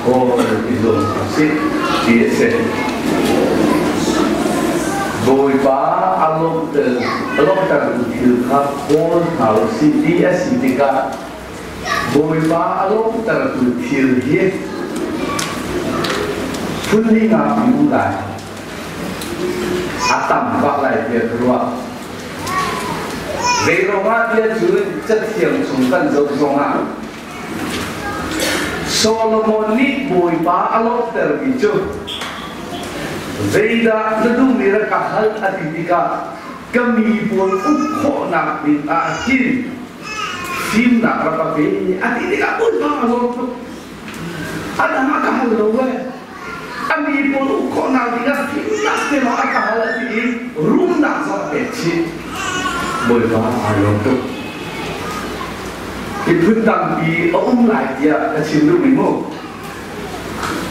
có cái đường xích chia sẻ rồi ba along từ thiếu khắp con thảo city city cả rồi ba along từ thiếu hết phun đi ngã bị lại tầm bạc lại việc rồi về rồi mà dia chú chất thiềm xuống cần dấu dòng à Solomon ni bồi ba along từ bị chú Veda nadung nira kahal atitika kami pun ukho nak bin akin film nak rapape atitika pun bahalo tu ada nak kahal lowe kami pun ukho nak bin film nak tema kahal ati room nak sampai chi boleh bahalo tu itu tangki lai dia kecil dulu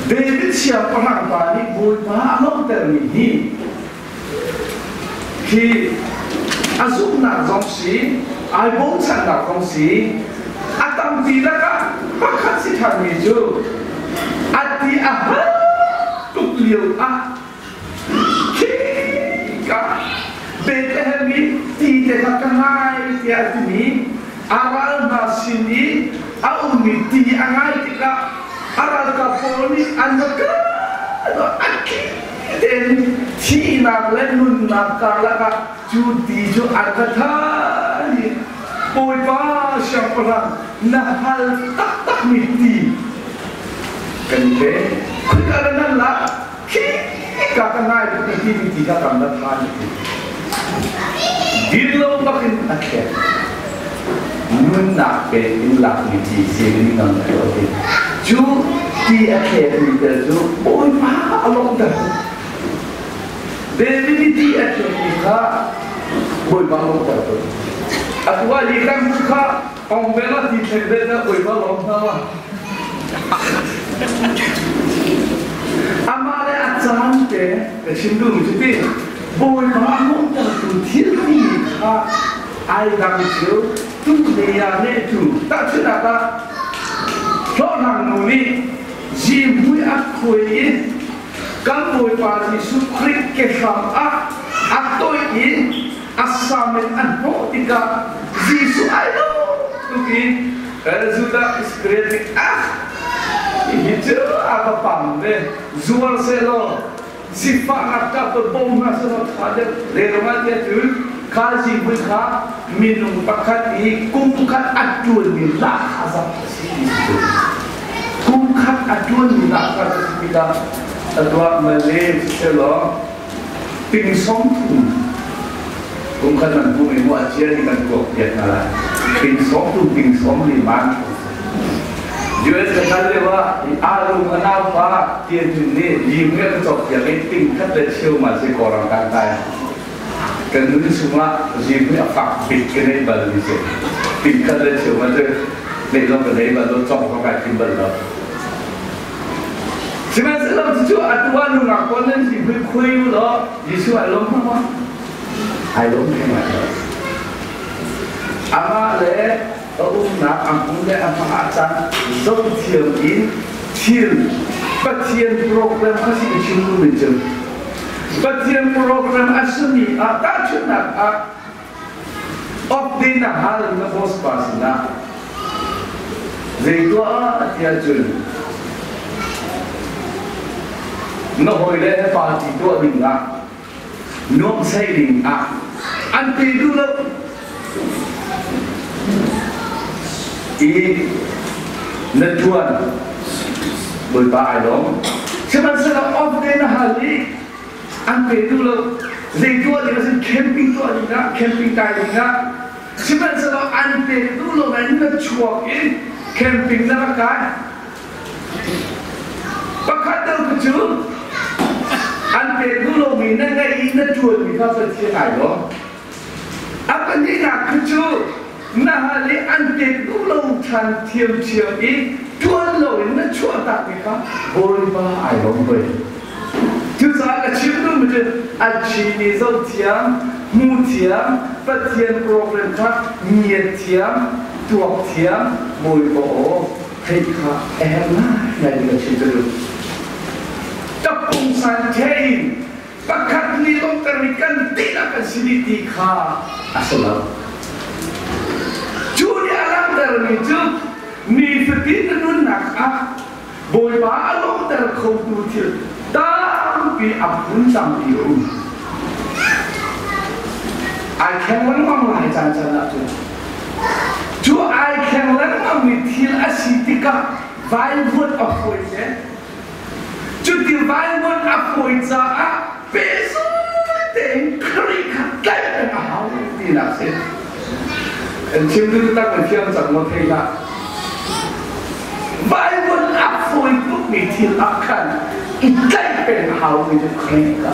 David siapa orang balik boleh bahang termini. Ki azuk nak zongsi, album canda zongsi, atam tidak kan pakat si kami jo, ati tuk liu Kika Bethlehem tidak kenai tiada ni, awal masini, awal miti angai tidak. Aral kaponi anak dan Cina lenun nakala judi jo arkathani boy pa siapa nahal tak miti kende karena lah kita kenal miti karena thani dilo makin akhir nak ulang miti sini nang oke Ju di akhir itu ju, boy pa along dah. Dewi di akhir itu boy pa along dah. Aku lagi kan buka ombela di tenda boy pa along dah. Amale acan ke kesindu jadi boy pa along dah tu tiada ai dah ju tu dia ne tu tak cerita Cho nàng nuli Jimui akui Kan boi pari sukrik kesam Atoi asamen anho tika Jisu ayo Tuki Sudah iskretik Itu apa pamde Zuar selo Sifat nakta berbom nasal Kader Lermat ya tu Kaji buka minum pakat kumkat adul milah azab kumkat adul milah azab kita adua Malay selo pingsong tu kumkat nanti ibu ajar dengan kok dia kalah pingsong lima juga sekali lewa arum kenapa dia jenis jimnya kecok yang tingkat kecil masih korang kantai Kan semua jiwa fak bikin bal ni se, tinggal le cuma tu, belum kedai baru cong kau kimbal lah. Cuma sebab tu atuan orang konen jiwa kuih lo, Yesus alom apa? Alom ni mana? Ama le, nak ampun le apa acan, zon tiang patien program kasih cium macam. Bagian program asli tak cuma opdina hal na bos pasina. Zikwa tiajun. No hoile parti tu dinga. No say dinga. Anti dulu. Natuan berbagai dong. Sebab opdina hal ni. Angke dulu, zikwa dia rasa camping tu ada, camping tadi ada. Sebab sebab angke dulu mana cuak camping nak kan? Pakai tu kecil, angke dulu mana ni jual kita percaya lo. Apa ni nak kecil? Nah ni angke dulu tan tiap jual lo mana cuak tak kita boleh bah ayam boleh. Just agak cium macam aci zau tiang, mu tiang, patian program kah, niat tiang, tuak tiang, boleh boh, thấy khá em là những cái chuyện đó tập công sản thế bác khát lý lông ta rì căn tí là cái xin đi khá asal lắm chú đi alam ta rì trước ni phải tí nó nạc á bồi bá lông ta không tu thiệt ta bị áp hứng sang điều ai khen lắm mong lại chẳng chẳng là chú ai khen lắm mong bị thiên asitika vài vượt áp phôi nhé chú tiêu vài vượt áp phôi ra á bế số tên khởi khắc cái bên áo thì là sẽ chiếm tư tăng ở thiên chẳng một thầy là vài vượt áp phôi lúc bị thiên áp khăn ít cái bên áo thì khởi khắc